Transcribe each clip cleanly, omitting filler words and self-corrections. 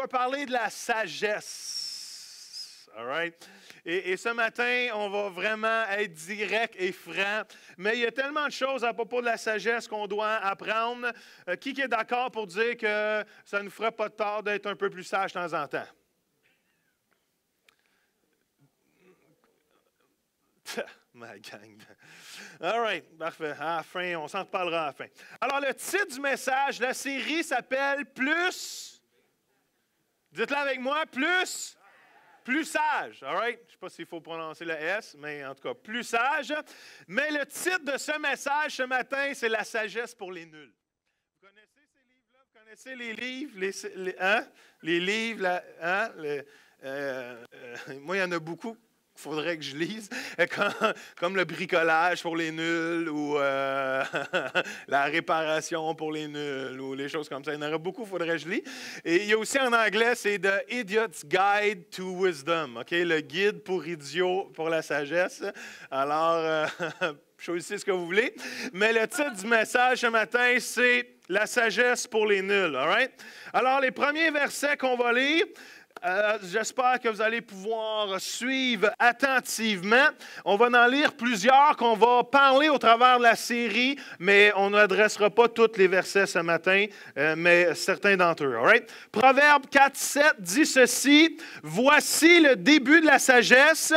va parler de la sagesse. All right? Et ce matin, on va vraiment être direct et franc. Mais il y a tellement de choses à propos de la sagesse qu'on doit apprendre. Qui est d'accord pour dire que ça ne nous ferait pas de tort d'être un peu plus sage de temps en temps? Ma gang. All right, parfait. À la fin, on s'en reparlera à la fin. Alors, le titre du message, la série s'appelle Plus. Dites-le avec moi, plus sage. All right? Je ne sais pas s'il faut prononcer le S, mais en tout cas, plus sage. Mais le titre de ce message ce matin, c'est la sagesse pour les nuls. Vous connaissez ces livres-là? Vous connaissez les livres? Les livres, moi, il y en a beaucoup. Il faudrait que je lise, comme le bricolage pour les nuls ou la réparation pour les nuls ou les choses comme ça. Il y en aurait beaucoup, il faudrait que je lise. Et il y a aussi en anglais, c'est The Idiot's Guide to Wisdom, okay? Le guide pour idiot pour la sagesse. Alors, choisissez ce que vous voulez. Mais le titre du message ce matin, c'est La sagesse pour les nuls. All right? Alors, les premiers versets qu'on va lire, j'espère que vous allez pouvoir suivre attentivement. On va en lire plusieurs qu'on va parler au travers de la série, mais on n'adressera pas tous les versets ce matin, mais certains d'entre eux. All right? Proverbe 4:7 dit ceci: « Voici le début de la sagesse.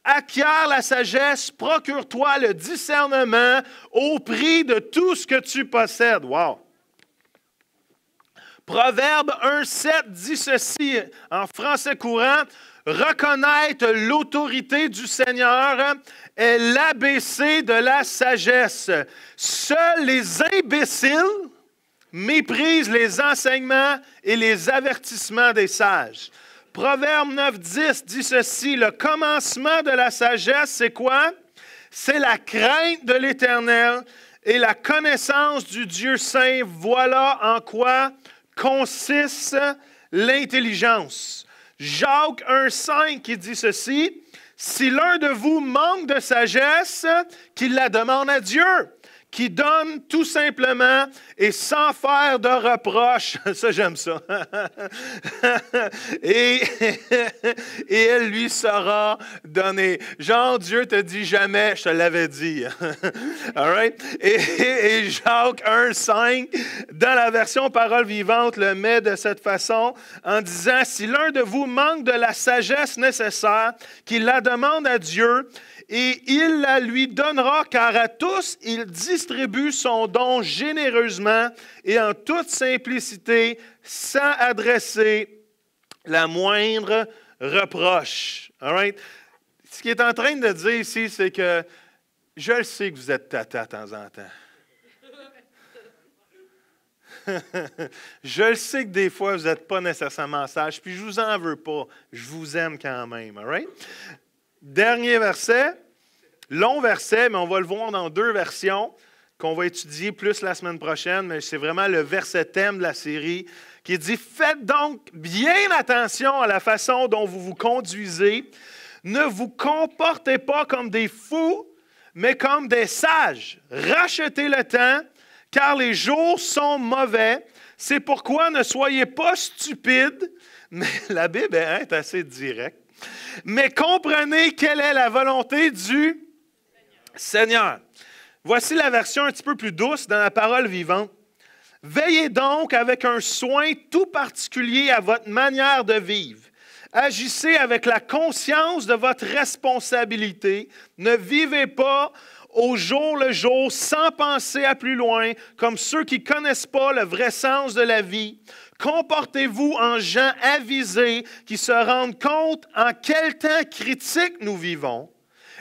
Acquiert la sagesse, procure-toi le discernement au prix de tout ce que tu possèdes. » Wow! Proverbe 1:7 dit ceci en français courant: « Reconnaître l'autorité du Seigneur est l'ABC de la sagesse. Seuls les imbéciles méprisent les enseignements et les avertissements des sages. » Proverbe 9:10 dit ceci: « Le commencement de la sagesse, c'est quoi? C'est la crainte de l'Éternel et la connaissance du Dieu saint. Voilà en quoi consiste l'intelligence. » Jacques 1:5 qui dit ceci: « Si l'un de vous manque de sagesse, qu'il la demande à Dieu, qui donne tout simplement et sans faire de reproches. » Ça, j'aime ça. et elle lui sera donnée. Genre, Dieu te dit jamais, je te l'avais dit. All right? Et Jacques 1:5, dans la version Parole vivante, le met de cette façon en disant: « Si l'un de vous manque de la sagesse nécessaire, qu'il la demande à Dieu, et il la lui donnera, car à tous, il distribue son don généreusement et en toute simplicité, sans adresser la moindre reproche. » All right? Ce qu'il est en train de dire ici, c'est que je le sais que vous êtes tata de temps en temps. Je le sais que des fois, vous n'êtes pas nécessairement sage, puis je ne vous en veux pas. Je vous aime quand même. All right? Dernier verset, long verset, mais on va le voir dans deux versions qu'on va étudier plus la semaine prochaine, mais c'est vraiment le verset thème de la série qui dit: « Faites donc bien attention à la façon dont vous vous conduisez. Ne vous comportez pas comme des fous, mais comme des sages. Rachetez le temps, car les jours sont mauvais. C'est pourquoi ne soyez pas stupides. » Mais la Bible est assez directe. « Mais comprenez quelle est la volonté du Seigneur. » Voici la version un petit peu plus douce dans la Parole vivante. « Veillez donc avec un soin tout particulier à votre manière de vivre. Agissez avec la conscience de votre responsabilité. Ne vivez pas au jour le jour sans penser à plus loin, comme ceux qui ne connaissent pas le vrai sens de la vie. Comportez-vous en gens avisés qui se rendent compte en quel temps critique nous vivons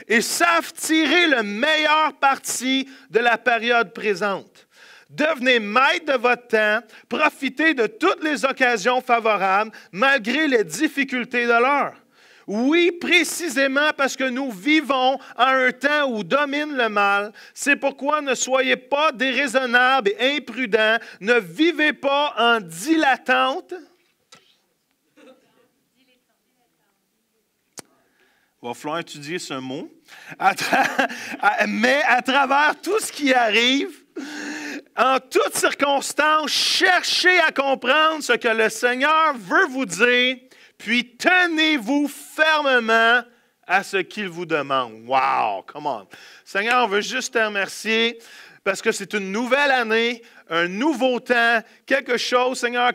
et savent tirer le meilleur parti de la période présente. Devenez maître de votre temps, profitez de toutes les occasions favorables malgré les difficultés de l'heure. Oui, précisément parce que nous vivons à un temps où domine le mal. C'est pourquoi ne soyez pas déraisonnables et imprudents. Ne vivez pas en dilettante. » Il va falloir étudier ce mot. Mais à travers tout ce qui arrive, En toutes circonstances, cherchez à comprendre ce que le Seigneur veut vous dire, puis tenez-vous fermement à ce qu'il vous demande. Wow, come on. Seigneur, on veut juste te remercier parce que c'est une nouvelle année, un nouveau temps, quelque chose, Seigneur,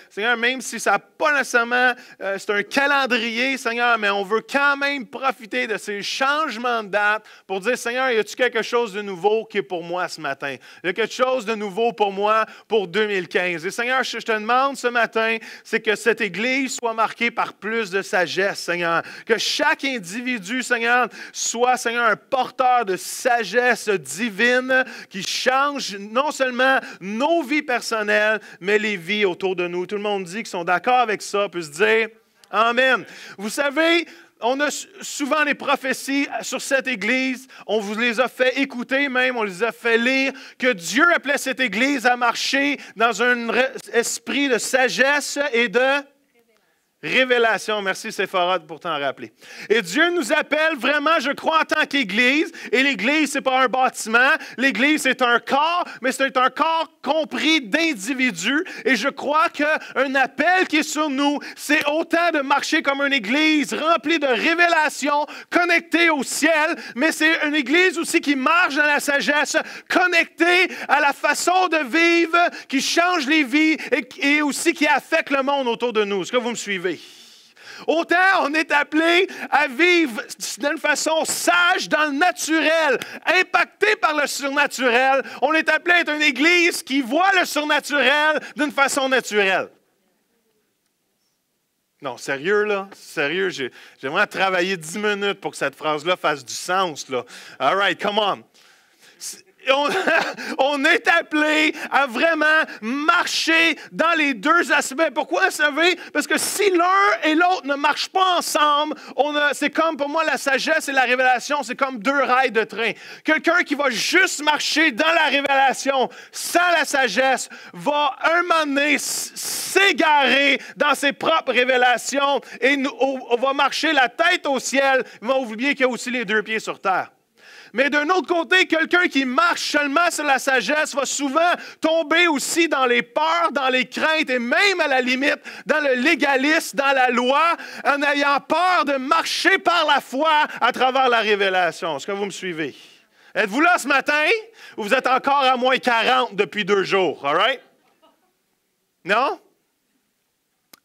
Seigneur, même si ça n'a pas nécessairement, c'est un calendrier, Seigneur, mais on veut quand même profiter de ces changements de date pour dire, Seigneur, y a-t-il quelque chose de nouveau qui est pour moi ce matin? Il y a quelque chose de nouveau pour moi pour 2015. Et Seigneur, je te demande ce matin, c'est que cette Église soit marquée par plus de sagesse, Seigneur. Que chaque individu, Seigneur, soit, Seigneur, un porteur de sagesse divine qui change non seulement nos vies personnelles, mais les vies autour de nous. Tout le monde dit qu'ils sont d'accord avec ça, peut se dire Amen. Vous savez, on a souvent des prophéties sur cette Église. On vous les a fait écouter même, on les a fait lire, que Dieu appelait cette Église à marcher dans un esprit de sagesse et de révélation. Merci Séphora pour t'en rappeler. Et Dieu nous appelle vraiment, je crois, en tant qu'Église. Et l'Église, ce n'est pas un bâtiment. L'Église, c'est un corps, mais c'est un corps compris d'individus. Et je crois qu'un appel qui est sur nous, c'est autant de marcher comme une Église remplie de révélations, connectée au ciel, mais c'est une Église aussi qui marche dans la sagesse, connectée à la façon de vivre, qui change les vies et aussi qui affecte le monde autour de nous. Est-ce que vous me suivez? Autant on est appelé à vivre d'une façon sage dans le naturel, impacté par le surnaturel, on est appelé à être une Église qui voit le surnaturel d'une façon naturelle. Non, sérieux, là? Sérieux, j'aimerais travailler 10 minutes pour que cette phrase-là fasse du sens, là. All right, come on. On est appelé à vraiment marcher dans les deux aspects. Pourquoi, vous savez? Parce que si l'un et l'autre ne marchent pas ensemble, c'est comme, pour moi, la sagesse et la révélation, c'est comme deux rails de train. Quelqu'un qui va juste marcher dans la révélation sans la sagesse va un moment donné s'égarer dans ses propres révélations et on va marcher la tête au ciel, mais on va oublier qu'il y a aussi les deux pieds sur terre. Mais d'un autre côté, quelqu'un qui marche seulement sur la sagesse va souvent tomber aussi dans les peurs, dans les craintes et même à la limite dans le légalisme, dans la loi, en ayant peur de marcher par la foi à travers la révélation. Est-ce que vous me suivez? Êtes-vous là ce matin ou vous êtes encore à moins 40 depuis 2 jours? All right? Non?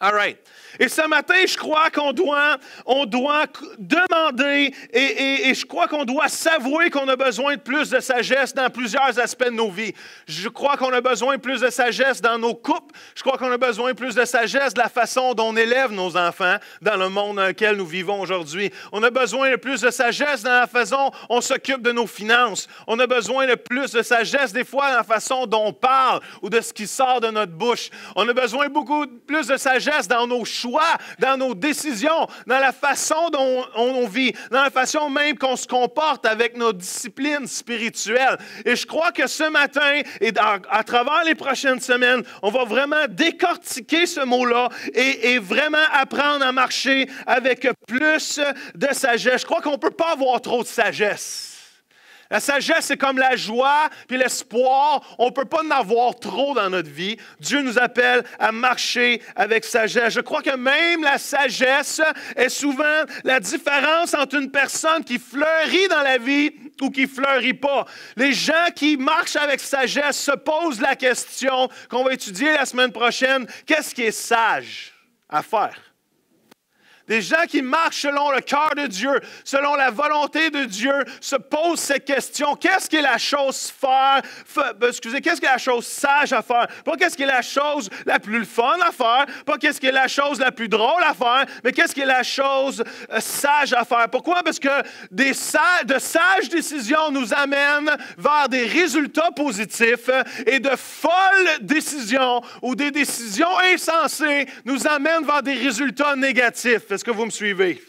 All right. Et ce matin, je crois qu'on doit demander et je crois qu'on doit s'avouer qu'on a besoin de plus de sagesse dans plusieurs aspects de nos vies. Je crois qu'on a besoin de plus de sagesse dans nos couples. Je crois qu'on a besoin de plus de sagesse de la façon dont on élève nos enfants dans le monde dans lequel nous vivons aujourd'hui. On a besoin de plus de sagesse dans la façon dont on s'occupe de nos finances. On a besoin de plus de sagesse des fois dans la façon dont on parle ou de ce qui sort de notre bouche. On a besoin beaucoup plus de sagesse dans nos choix, dans nos décisions, dans la façon dont on vit, dans la façon même qu'on se comporte avec nos disciplines spirituelles. Et je crois que ce matin et à travers les prochaines semaines, on va vraiment décortiquer ce mot-là et vraiment apprendre à marcher avec plus de sagesse. Je crois qu'on ne peut pas avoir trop de sagesse. La sagesse, c'est comme la joie puis l'espoir. On ne peut pas en avoir trop dans notre vie. Dieu nous appelle à marcher avec sagesse. Je crois que même la sagesse est souvent la différence entre une personne qui fleurit dans la vie ou qui ne fleurit pas. Les gens qui marchent avec sagesse se posent la question qu'on va étudier la semaine prochaine. Qu'est-ce qui est sage à faire? Des gens qui marchent selon le cœur de Dieu, selon la volonté de Dieu, se posent cette question. Qu'est-ce qui est la chose qu'est-ce qui est la chose sage à faire? Pas qu'est-ce qui est la chose la plus fun à faire, pas qu'est-ce qui est la chose la plus drôle à faire, mais qu'est-ce qui est la chose sage à faire. Pourquoi? Parce que de sages décisions nous amènent vers des résultats positifs et de folles décisions ou des décisions insensées nous amènent vers des résultats négatifs. Est-ce que vous me suivez?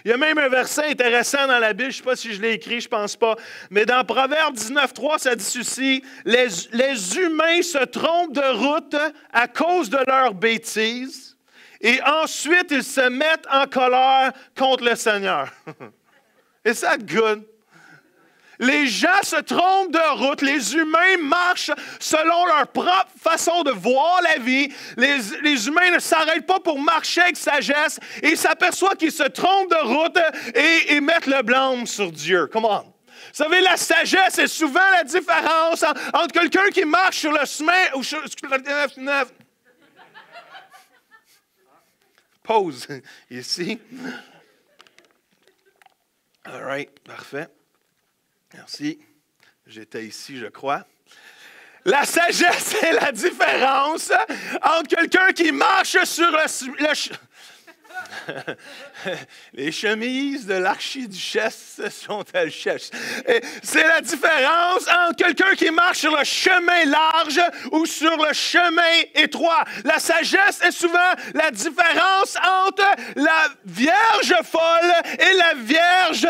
Il y a même un verset intéressant dans la Bible, je ne sais pas si je l'ai écrit, je ne pense pas, mais dans Proverbe 19.3, ça dit ceci, les humains se trompent de route à cause de leurs bêtises et ensuite ils se mettent en colère contre le Seigneur. Is that good? Les gens se trompent de route. Les humains marchent selon leur propre façon de voir la vie. Les humains ne s'arrêtent pas pour marcher avec sagesse et ils s'aperçoivent qu'ils se trompent de route et mettent le blâme sur Dieu. Come on. Vous savez, la sagesse est souvent la différence entre quelqu'un qui marche sur le chemin ou sur... Pause ici. All right, parfait. Merci. J'étais ici, je crois. La sagesse, c'est la différence entre quelqu'un qui marche sur les chemises de l'archiduchesse sont-elles chèches? C'est la différence entre quelqu'un qui marche sur le chemin large ou sur le chemin étroit. La sagesse est souvent la différence entre la vierge folle et la vierge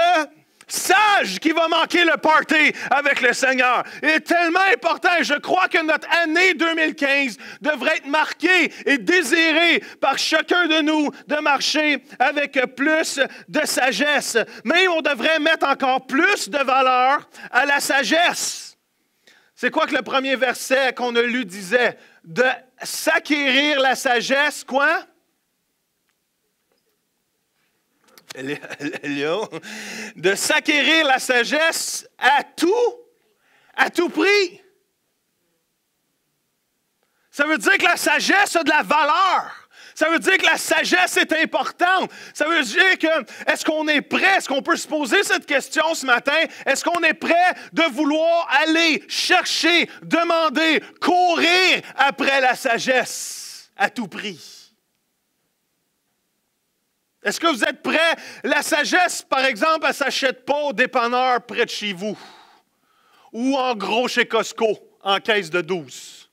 sage qui va manquer le party avec le Seigneur. Il est tellement important et je crois que notre année 2015 devrait être marquée et désirée par chacun de nous de marcher avec plus de sagesse. Mais on devrait mettre encore plus de valeur à la sagesse. C'est quoi que le premier verset qu'on a lu disait? De s'acquérir la sagesse, quoi? De s'acquérir la sagesse à tout prix. Ça veut dire que la sagesse a de la valeur. Ça veut dire que la sagesse est importante. Ça veut dire que, est-ce qu'on est prêt? Est-ce qu'on peut se poser cette question ce matin? Est-ce qu'on est prêt de vouloir aller chercher, demander, courir après la sagesse à tout prix? Est-ce que vous êtes prêts? La sagesse, par exemple, elle ne s'achète pas au dépanneur près de chez vous ou en gros chez Costco, en caisse de 12.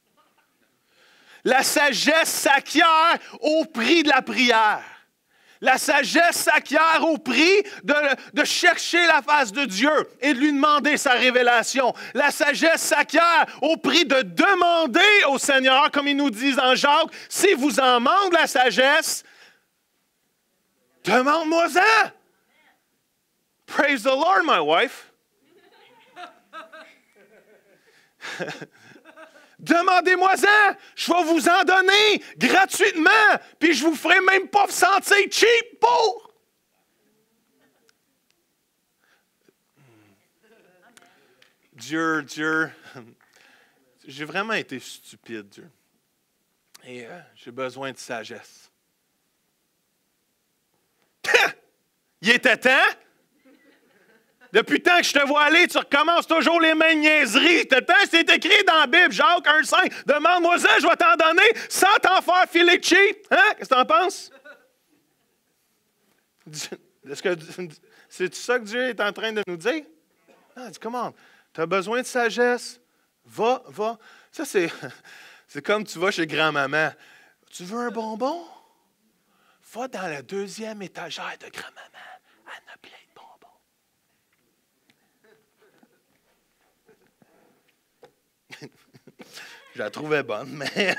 La sagesse s'acquiert au prix de la prière. La sagesse s'acquiert au prix de chercher la face de Dieu et de lui demander sa révélation. La sagesse s'acquiert au prix de demander au Seigneur, comme il nous dit en Jacques, si vous en manque la sagesse, demande-moi-en. Praise the Lord, my wife. Demandez-moi-en. Je vais vous en donner gratuitement. Puis je ne vous ferai même pas sentir cheap pour. Dieu. J'ai vraiment été stupide, Dieu. Et j'ai besoin de sagesse. Il était temps. Depuis le temps que je te vois aller, tu recommences toujours les mêmes niaiseries. C'est écrit dans la Bible, Jacques 1,5. Demande-moi-en, je vais t'en donner sans t'en faire filer cheap. Hein? Qu'est-ce que t'en penses? C'est ça que Dieu est en train de nous dire? Ah, dis, comment? Tu as besoin de sagesse? Va. Ça, c'est comme tu vas chez grand-maman. Tu veux un bonbon? Va dans la deuxième étagère de grand-maman. Elle a plein de bonbons. Je la trouvais bonne, mais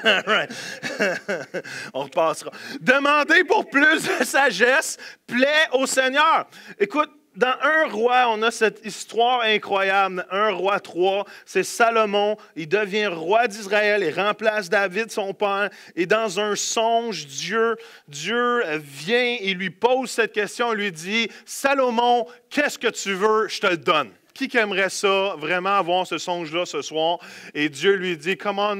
on repassera. Demandez pour plus de sagesse, plaît au Seigneur. Écoute, dans 1 Roi, on a cette histoire incroyable. 1 Roi 3, c'est Salomon. Il devient roi d'Israël. Il remplace David, son père. Et dans un songe, Dieu vient et lui pose cette question. Il lui dit, Salomon, qu'est-ce que tu veux? Je te le donne. Qui aimerait ça, vraiment avoir ce songe-là ce soir? Et Dieu lui dit, comment,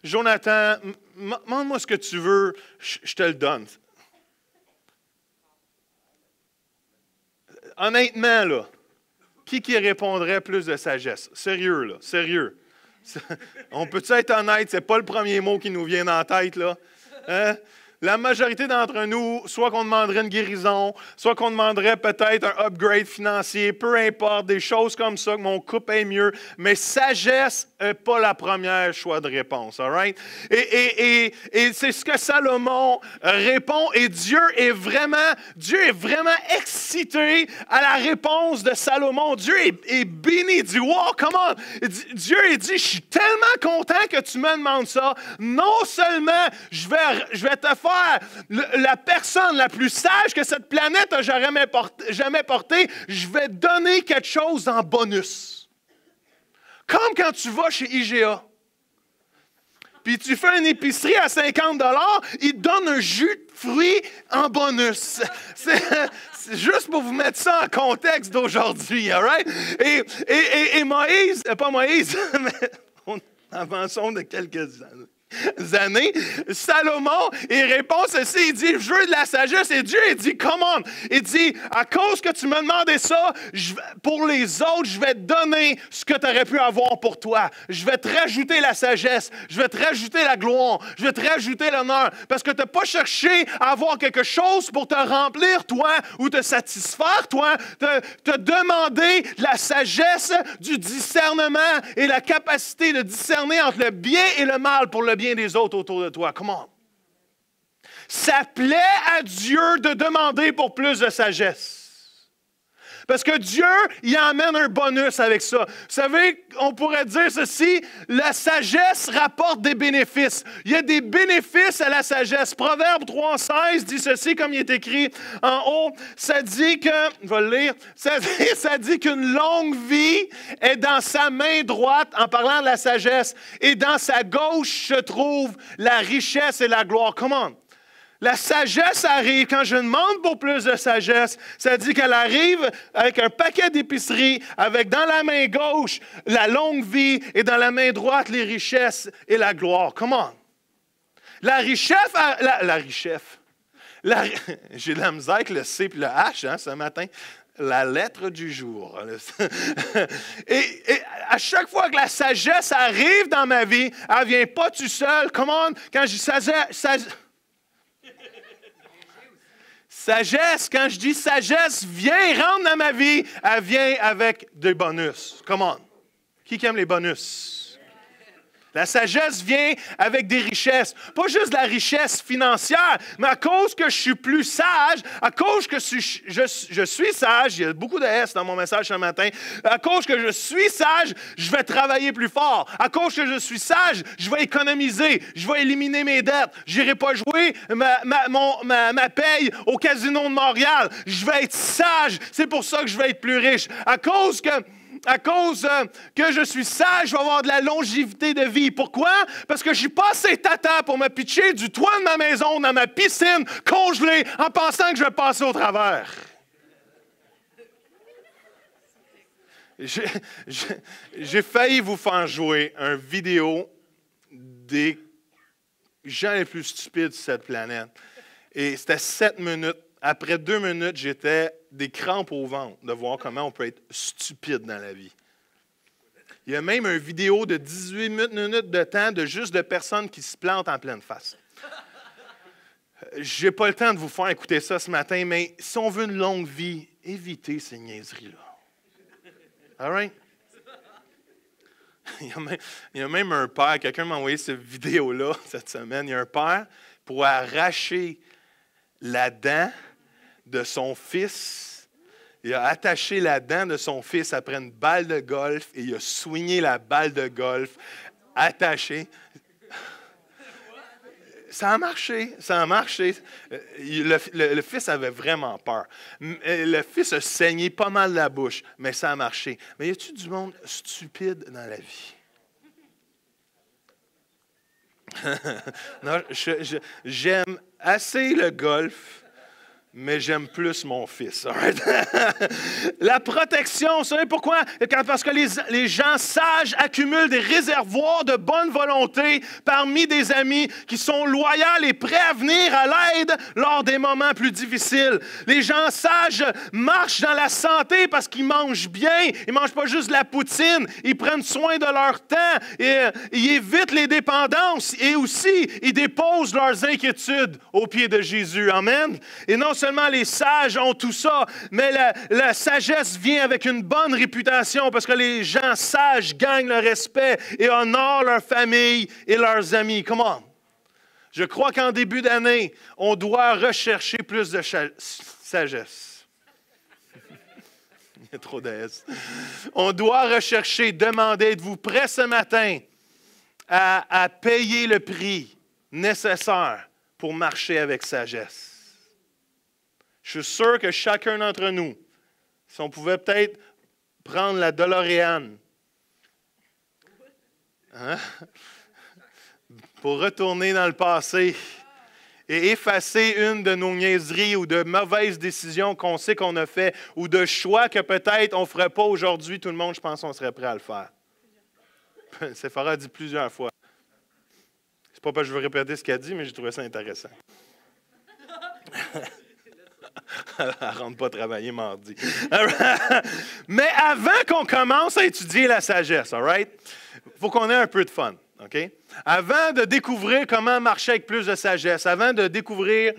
Jonathan, demande-moi ce que tu veux, je te le donne. Honnêtement, là, qui répondrait plus de sagesse? Sérieux, là, sérieux. On peut-tu être honnête? C'est pas le premier mot qui nous vient dans la tête, là. Hein? La majorité d'entre nous, soit qu'on demanderait une guérison, soit qu'on demanderait peut-être un upgrade financier, peu importe, des choses comme ça, que mon couple aille mieux, mais sagesse n'est pas la première choix de réponse, all right? Et c'est ce que Salomon répond, et Dieu est vraiment excité à la réponse de Salomon. Dieu est béni, il dit, wow, comment? Dieu il dit, je suis tellement content que tu me demandes ça. Non seulement je vais te faire la personne la plus sage que cette planète n'a jamais portée, je vais donner quelque chose en bonus. Comme quand tu vas chez IGA. Puis tu fais une épicerie à 50 $, ils te donnent un jus de fruits en bonus. C'est juste pour vous mettre ça en contexte d'aujourd'hui, all right? Et Moïse, pas Moïse, mais avançons de quelques années, Salomon, il répond ceci, il dit, je veux de la sagesse, et Dieu, il dit, come on, il dit, à cause que tu me demandais ça, pour les autres, je vais te donner ce que tu aurais pu avoir pour toi. Je vais te rajouter la sagesse, je vais te rajouter la gloire, je vais te rajouter l'honneur, parce que tu n'as pas cherché à avoir quelque chose pour te remplir, toi, ou te satisfaire, toi, te demander la sagesse du discernement et la capacité de discerner entre le bien et le mal pour le bien des autres autour de toi. Come on. Ça plaît à Dieu de demander pour plus de sagesse. Parce que Dieu, il amène un bonus avec ça. Vous savez, on pourrait dire ceci, la sagesse rapporte des bénéfices. Il y a des bénéfices à la sagesse. Proverbe 3,16 dit ceci, comme il est écrit en haut. Ça dit que, je vais le lire, ça dit qu'une longue vie est dans sa main droite, en parlant de la sagesse, et dans sa gauche se trouve la richesse et la gloire. Comment? La sagesse arrive, quand je demande pour plus de sagesse, ça dit qu'elle arrive avec un paquet d'épicerie, avec dans la main gauche la longue vie et dans la main droite les richesses et la gloire. Comment? La richesse, j'ai de la misère avec le C et le H ce matin. La lettre du jour. Et à chaque fois que la sagesse arrive dans ma vie, elle ne vient pas tout seul. Comment? Quand je dis sagesse, quand je dis sagesse, vient rentre dans ma vie, elle vient avec des bonus. Come on. Qui aime les bonus? La sagesse vient avec des richesses. Pas juste de la richesse financière, mais à cause que je suis plus sage, à cause que je suis sage, il y a beaucoup de S dans mon message ce matin, à cause que je suis sage, je vais travailler plus fort. À cause que je suis sage, je vais économiser, je vais éliminer mes dettes. Je n'irai pas jouer ma paye au Casino de Montréal. Je vais être sage, c'est pour ça que je vais être plus riche. À cause que je suis sage, je vais avoir de la longévité de vie. Pourquoi? Parce que je suis pas assez tata pour me pitcher du toit de ma maison dans ma piscine congelée en pensant que je vais passer au travers. J'ai failli vous faire jouer une vidéo des gens les plus stupides sur cette planète. Et c'était 7 minutes. Après 2 minutes, j'étais des crampes au ventre de voir comment on peut être stupide dans la vie. Il y a même une vidéo de 18 minutes de temps de juste de personnes qui se plantent en pleine face. Je n'ai pas le temps de vous faire écouter ça ce matin, mais si on veut une longue vie, évitez ces niaiseries-là. All right? Il y a même un père, quelqu'un m'a envoyé cette vidéo-là cette semaine. Il y a un père pour arracher la dent de son fils. Il a attaché la dent de son fils après une balle de golf et il a soigné la balle de golf attachée. Ça a marché, ça a marché. Le fils avait vraiment peur. Le fils a saigné pas mal la bouche, mais ça a marché. Mais y a-t-il du monde stupide dans la vie? Non, j'aime assez le golf, mais j'aime plus mon fils. Right? La protection, vous savez pourquoi? Parce que les gens sages accumulent des réservoirs de bonne volonté parmi des amis qui sont loyaux et prêts à venir à l'aide lors des moments plus difficiles. Les gens sages marchent dans la santé parce qu'ils mangent bien. Ils ne mangent pas juste de la poutine. Ils prennent soin de leur temps. Et, ils évitent les dépendances. Et aussi, ils déposent leurs inquiétudes aux pieds de Jésus. Amen. Et non seulement les sages ont tout ça, mais la sagesse vient avec une bonne réputation parce que les gens sages gagnent le respect et honorent leur famille et leurs amis. Comment? Je crois qu'en début d'année, on doit rechercher plus de sagesse. Il y a trop d'S. On doit rechercher, demander, êtes-vous prêts ce matin à payer le prix nécessaire pour marcher avec sagesse? Je suis sûr que chacun d'entre nous, si on pouvait peut-être prendre la DeLorean Hein? Pour retourner dans le passé et effacer une de nos niaiseries ou de mauvaises décisions qu'on sait qu'on a fait ou de choix que peut-être on ne ferait pas aujourd'hui, tout le monde, je pense qu'on serait prêt à le faire. Séphora a dit plusieurs fois. C'est pas parce que je veux répéter ce qu'elle a dit, mais j'ai trouvé ça intéressant. Elle ne rentre pas travailler mardi. Mais avant qu'on commence à étudier la sagesse, all right? Il faut qu'on ait un peu de fun. Okay? Avant de découvrir comment marcher avec plus de sagesse, avant de découvrir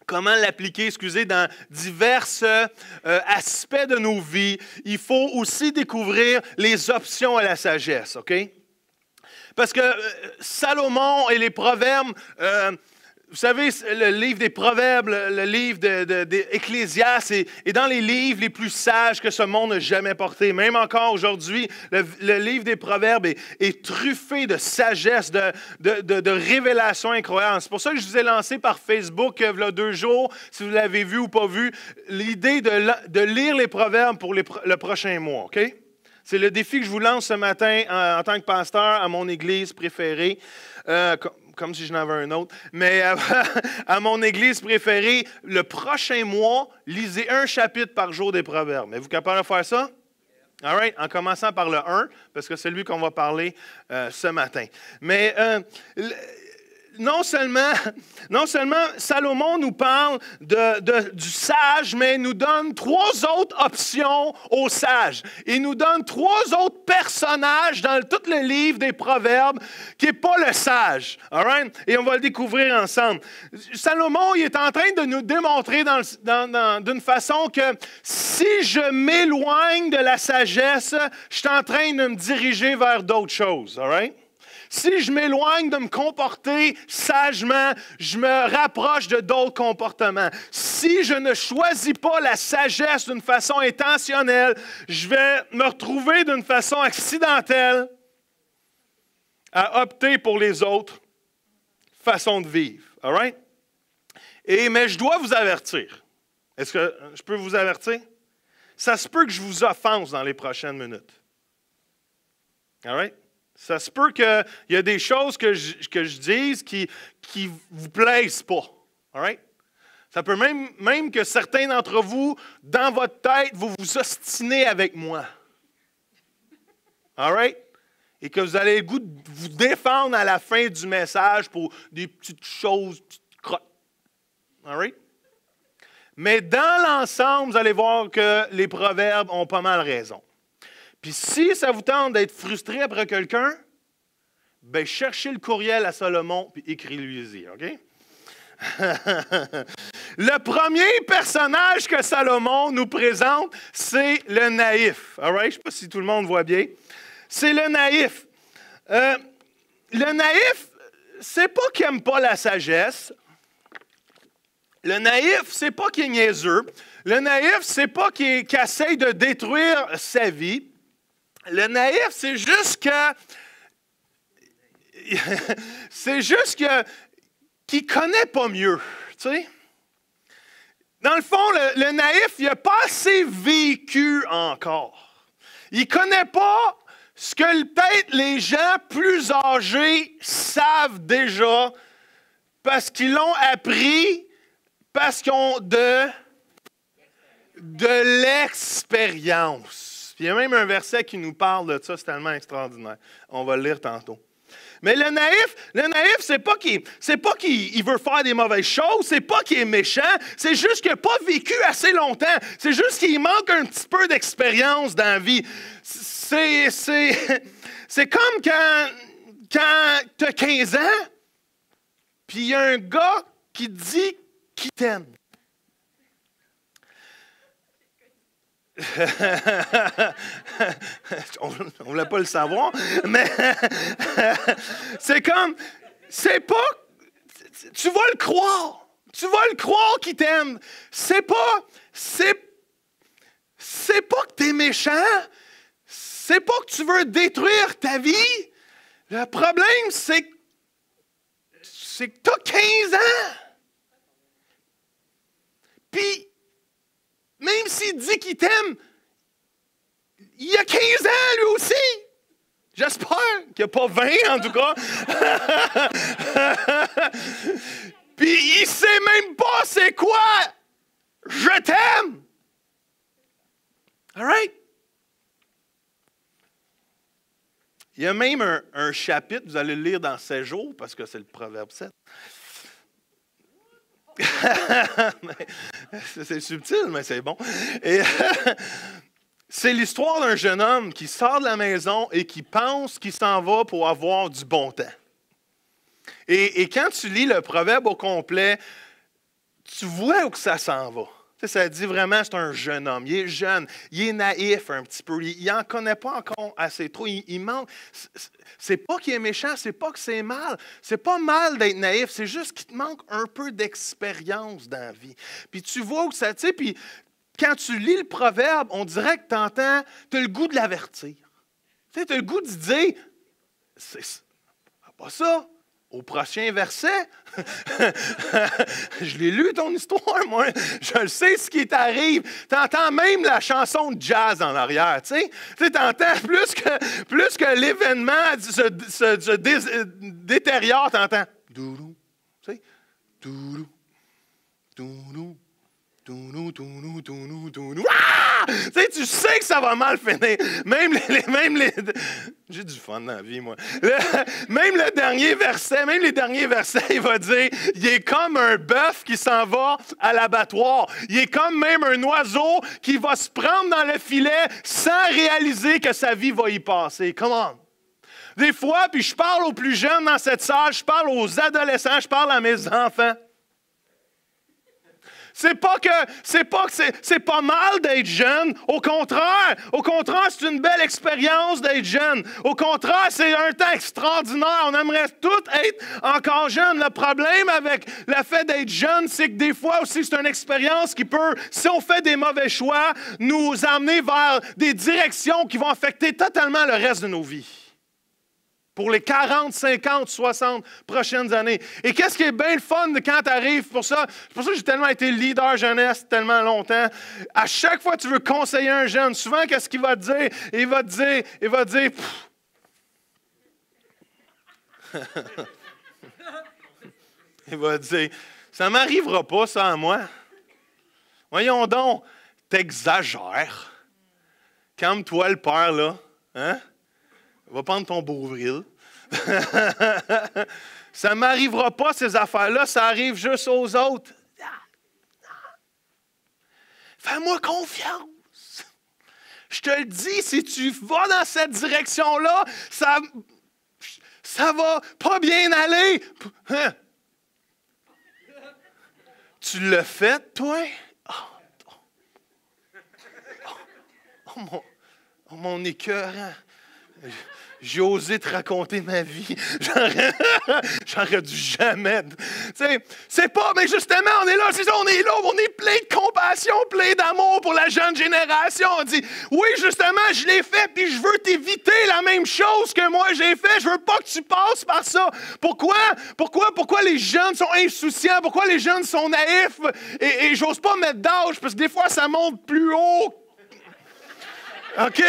comment l'appliquer, dans divers aspects de nos vies, il faut aussi découvrir les options à la sagesse. Okay? Parce que Salomon et les Proverbes, vous savez, le livre des Proverbes, le livre d'Ecclésiaste est dans les livres les plus sages que ce monde n'a jamais portés. Même encore aujourd'hui, le livre des Proverbes est truffé de sagesse, de révélations incroyables. C'est pour ça que je vous ai lancé par Facebook il y a 2 jours, si vous l'avez vu ou pas vu, l'idée de lire les Proverbes pour le prochain mois. OK? C'est le défi que je vous lance ce matin en tant que pasteur à mon église préférée. Comme si je n'avais un autre, mais à mon église préférée, le prochain mois, lisez un chapitre par jour des Proverbes. Êtes-vous capable de faire ça? All right? En commençant par le 1, parce que c'est lui qu'on va parler ce matin. Mais non seulement Salomon nous parle du sage, mais il nous donne 3 autres options au sage. Il nous donne 3 autres personnages dans tout le livre des Proverbes qui n'est pas le sage. All right? Et on va le découvrir ensemble. Salomon, il est en train de nous démontrer d'une façon que si je m'éloigne de la sagesse, je suis en train de me diriger vers d'autres choses. All right? Si je m'éloigne de me comporter sagement, je me rapproche de d'autres comportements. Si je ne choisis pas la sagesse d'une façon intentionnelle, je vais me retrouver d'une façon accidentelle à opter pour les autres façons de vivre. All right? Mais je dois vous avertir. Est-ce que je peux vous avertir? Ça se peut que je vous offense dans les prochaines minutes. All right? Ça se peut qu'il y a des choses que je dise qui ne vous plaisent pas. All right? Ça peut même que certains d'entre vous, dans votre tête, vous vous ostinez avec moi. All right? Et que vous avez le goût de vous défendre à la fin du message pour des petites choses, petites crottes. All right? Mais dans l'ensemble, vous allez voir que les proverbes ont pas mal raison. Puis si ça vous tente d'être frustré après quelqu'un, bien, cherchez le courriel à Salomon et écrivez-lui, OK? Le premier personnage que Salomon nous présente, c'est le naïf. All right? Je ne sais pas si tout le monde voit bien. C'est le naïf. Le naïf, c'est pas qu'il n'aime pas la sagesse. Le naïf, c'est pas qu'il est niaiseux. Le naïf, c'est pas qu'il essaie de détruire sa vie. Le naïf, c'est juste qu'il ne connaît pas mieux. Tu sais? Dans le fond, le naïf, il n'a pas assez vécu encore. Il ne connaît pas ce que peut-être les gens plus âgés savent déjà parce qu'ils l'ont appris, parce qu'ils ont de l'expérience. Il y a même un verset qui nous parle de ça, c'est tellement extraordinaire. On va le lire tantôt. Mais le naïf, c'est pas qu'il veut faire des mauvaises choses, c'est pas qu'il est méchant, c'est juste qu'il n'a pas vécu assez longtemps. C'est juste qu'il manque un petit peu d'expérience dans la vie. C'est comme quand tu as 15 ans, puis il y a un gars qui dit qu'il t'aime. On ne voulait pas le savoir, mais c'est pas, tu vas le croire. Tu vas le croire qu'il t'aime. C'est pas que tu es méchant. C'est pas que tu veux détruire ta vie. Le problème, c'est que tu as 15 ans. Puis, même s'il dit qu'il t'aime, il a 15 ans lui aussi. J'espère qu'il n'y a pas 20, en tout cas. Puis il ne sait même pas c'est quoi. Je t'aime. All right? Il y a même un chapitre, vous allez le lire dans 7 jours, parce que c'est le Proverbe 7. C'est subtil, mais c'est bon. Et c'est l'histoire d'un jeune homme qui sort de la maison et qui pense qu'il s'en va pour avoir du bon temps. Et quand tu lis le Proverbe au complet, tu vois où ça s'en va. Tu sais, ça dit vraiment, c'est un jeune homme. Il est jeune, il est naïf un petit peu. Il n'en connaît pas encore assez trop. Il manque. C'est pas qu'il est méchant, c'est pas que c'est mal. C'est pas mal d'être naïf, c'est juste qu'il te manque un peu d'expérience dans la vie. Puis tu vois où ça, tu sais, puis quand tu lis le Proverbe, on dirait que tu entends, tu as le goût de l'avertir. Tu sais, tu as le goût de dire, c'est pas ça. Au prochain verset, je l'ai lu ton histoire, moi. Je le sais ce qui t'arrive. Tu entends même la chanson de jazz en arrière. Tu entends plus que l'événement se détériore, tu entends. Doudou, tu sais, doudou, doudou. Ah! Tu sais que ça va mal finir. Même les j'ai du fun dans la vie, moi. Même le dernier verset, même les derniers versets, il va dire, il est comme un bœuf qui s'en va à l'abattoir. Il est comme même un oiseau qui va se prendre dans le filet sans réaliser que sa vie va y passer. Come on. Des fois, puis je parle aux plus jeunes dans cette salle, je parle aux adolescents, je parle à mes enfants. C'est pas mal d'être jeune. Au contraire, c'est une belle expérience d'être jeune. Au contraire, c'est un temps extraordinaire. On aimerait tous être encore jeunes. Le problème avec le fait d'être jeune, c'est que des fois aussi, c'est une expérience qui peut, si on fait des mauvais choix, nous amener vers des directions qui vont affecter totalement le reste de nos vies. Pour les 40, 50, 60 prochaines années. Et qu'est-ce qui est bien le fun quand tu arrives pour ça? C'est pour ça que j'ai tellement été leader jeunesse tellement longtemps. À chaque fois que tu veux conseiller un jeune, souvent, qu'est-ce qu'il va te dire? Il va te dire, il va te dire, ça ne m'arrivera pas, ça, à moi. Voyons donc, t'exagères. Calme-toi, le père, là. Hein? Va prendre ton Beauvril. Ça ne m'arrivera pas, ces affaires-là. Ça arrive juste aux autres. Fais-moi confiance. Je te le dis, si tu vas dans cette direction-là, ça va pas bien aller. Hein? Tu l'as fait, toi? Mon écœurant. J'ai osé te raconter ma vie. J'aurais dû jamais. C'est pas, mais justement, on est là, c'est ça, on est plein de compassion, plein d'amour pour la jeune génération. On dit, oui, justement, je l'ai fait, puis je veux t'éviter la même chose que moi j'ai fait. Je veux pas que tu passes par ça. Pourquoi les jeunes sont insouciants? Pourquoi les jeunes sont naïfs? Et j'ose pas mettre d'âge, parce que des fois, ça monte plus haut. OK?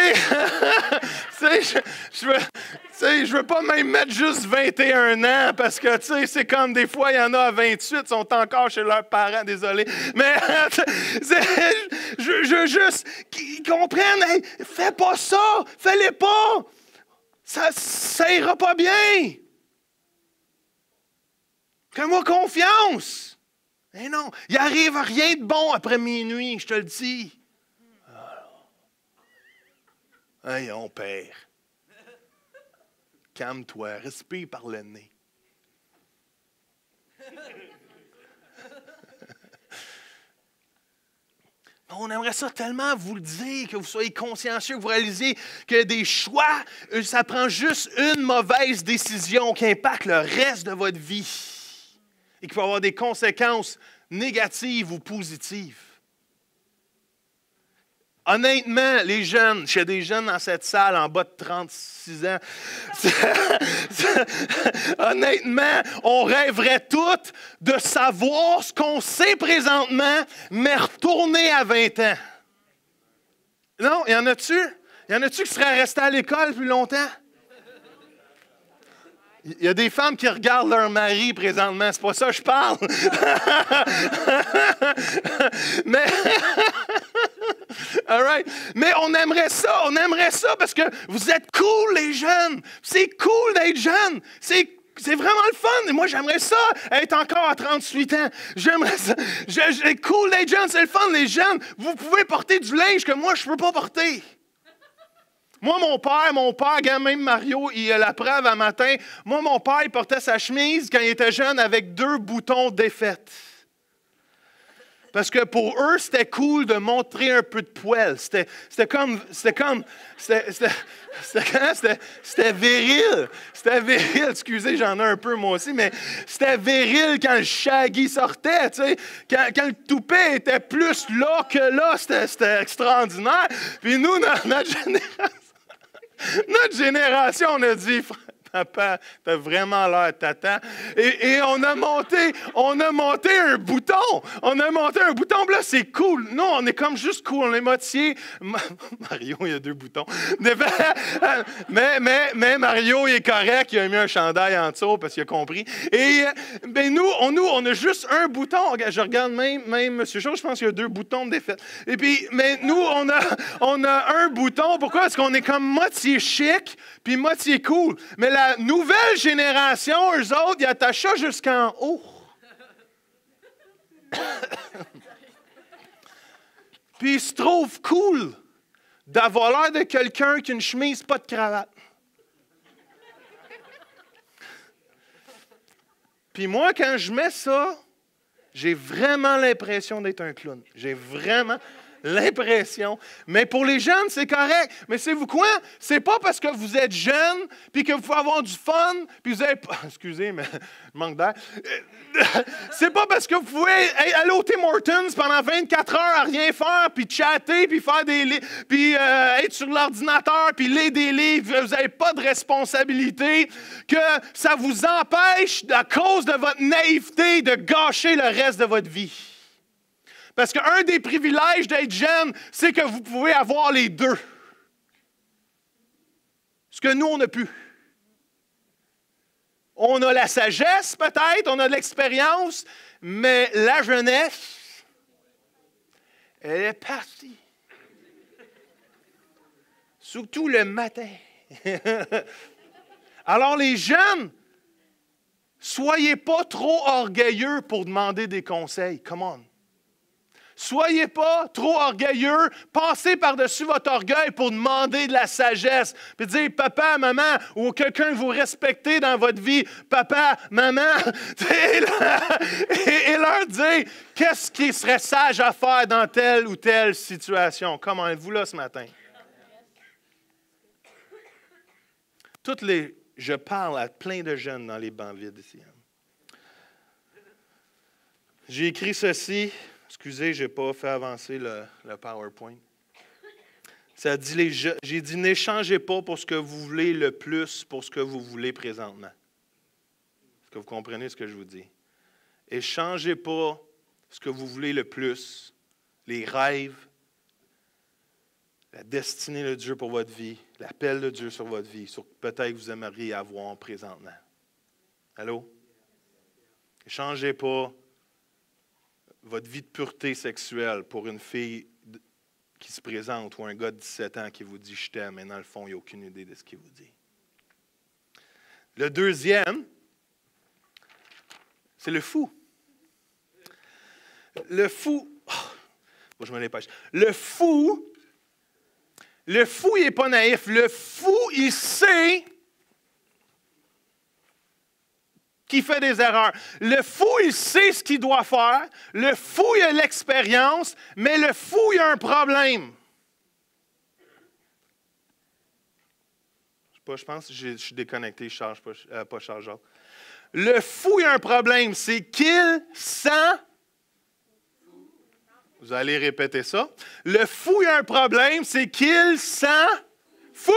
Je veux pas même mettre juste 21 ans parce que, c'est comme des fois, il y en a à 28, ils sont encore chez leurs parents, désolé. Mais je veux juste qu'ils comprennent, hey, fais pas ça, fais-les pas. Ça ira pas bien. Fais-moi confiance. Mais non, il n'arrive rien de bon après minuit, je te le dis. Hey, on perd. Calme-toi, respire par le nez. On aimerait ça tellement vous le dire, que vous soyez consciencieux, que vous réalisez que des choix, ça prend juste une mauvaise décision qui impacte le reste de votre vie et qui peut avoir des conséquences négatives ou positives. Honnêtement, les jeunes, j'ai des jeunes dans cette salle en bas de 36 ans. Honnêtement, on rêverait tous de savoir ce qu'on sait présentement, mais retourner à 20 ans. Non, y en a-tu? Y en a-tu qui seraient restés à l'école plus longtemps? Il y a des femmes qui regardent leur mari présentement, c'est pas ça que je parle. Mais, all right. Mais on aimerait ça parce que vous êtes cool les jeunes. C'est cool d'être jeune. C'est vraiment le fun. Et moi, j'aimerais ça être encore à 38 ans. J'aimerais ça. C'est cool d'être jeune, c'est le fun les jeunes. Vous pouvez porter du linge que moi, je ne peux pas porter. Moi, mon père, quand même Mario, il a la preuve un matin. Moi, mon père, il portait sa chemise quand il était jeune avec 2 boutons défaits. Parce que pour eux, c'était cool de montrer un peu de poil. C'était viril. C'était viril. Excusez, j'en ai un peu moi aussi, mais c'était viril quand le shaggy sortait. Tu sais. Quand le toupet était plus là que là, c'était extraordinaire. Puis nous, notre génération, on a dit, papa, t'as vraiment l'air tata. Et on a monté un bouton. On a monté un bouton, là, c'est cool. Non, on est comme juste cool, on est moitié. Mario, il y a 2 boutons. Mais Mario, il est correct, il a mis un chandail en dessous parce qu'il a compris. Et ben nous, on a juste un bouton. Je regarde même M. Chose, je pense qu'il y a 2 boutons de défaite. Et puis, mais nous, on a un bouton. Pourquoi? Parce qu'on est comme moitié chic puis moitié cool. Mais la nouvelle génération, eux autres, ils attachent ça jusqu'en haut. Puis ils se trouvent cool d'avoir l'air de quelqu'un qui a une chemise, pas de cravate. Puis moi, quand je mets ça, j'ai vraiment l'impression d'être un clown. J'ai vraiment l'impression. Mais pour les jeunes, c'est correct. Mais savez-vous quoi? C'est pas parce que vous êtes jeune, puis que vous pouvez avoir du fun, puis vous avez... Excusez, mais je manque d'air. C'est pas parce que vous pouvez aller au Tim Hortons pendant 24 heures à rien faire, puis chatter, puis faire puis être sur l'ordinateur, puis lire des livres, vous n'avez pas de responsabilité, que ça vous empêche, à cause de votre naïveté, de gâcher le reste de votre vie. Parce qu'un des privilèges d'être jeune, c'est que vous pouvez avoir les 2. Ce que nous, on n'a plus. On a la sagesse, peut-être, on a de l'expérience, mais la jeunesse, elle est partie. Surtout le matin. Alors, les jeunes, soyez pas trop orgueilleux pour demander des conseils. Come on. Soyez pas trop orgueilleux, passez par-dessus votre orgueil pour demander de la sagesse. Puis dire, papa, maman, ou quelqu'un que vous respectez dans votre vie, papa, maman, et leur dire, qu'est-ce qui serait sage à faire dans telle ou telle situation. Comment êtes-vous là ce matin? Je parle à plein de jeunes dans les bancs vides ici. J'ai écrit ceci. Excusez, je n'ai pas fait avancer le PowerPoint. Ça dit, j'ai dit, n'échangez pas pour ce que vous voulez le plus pour ce que vous voulez présentement. Est-ce que vous comprenez ce que je vous dis? Échangez pas ce que vous voulez le plus, les rêves, la destinée de Dieu pour votre vie, l'appel de Dieu sur votre vie, sur peut-être que vous aimeriez avoir présentement. Allô? Échangez pas votre vie de pureté sexuelle pour une fille qui se présente ou un gars de 17 ans qui vous dit « je t'aime », mais dans le fond, il n'a aucune idée de ce qu'il vous dit. Le deuxième, c'est le fou. Le fou, je me dépêche. Le fou, il n'est pas naïf. Le fou, il sait qu'il fait des erreurs. Le fou, il sait ce qu'il doit faire. Le fou, il a l'expérience, mais le fou, il a un problème. Je pense que je suis déconnecté, je ne charge pas chargeable. Le fou, il a un problème, c'est qu'il sent... Vous allez répéter ça. Le fou, il a un problème, c'est qu'il sent fou.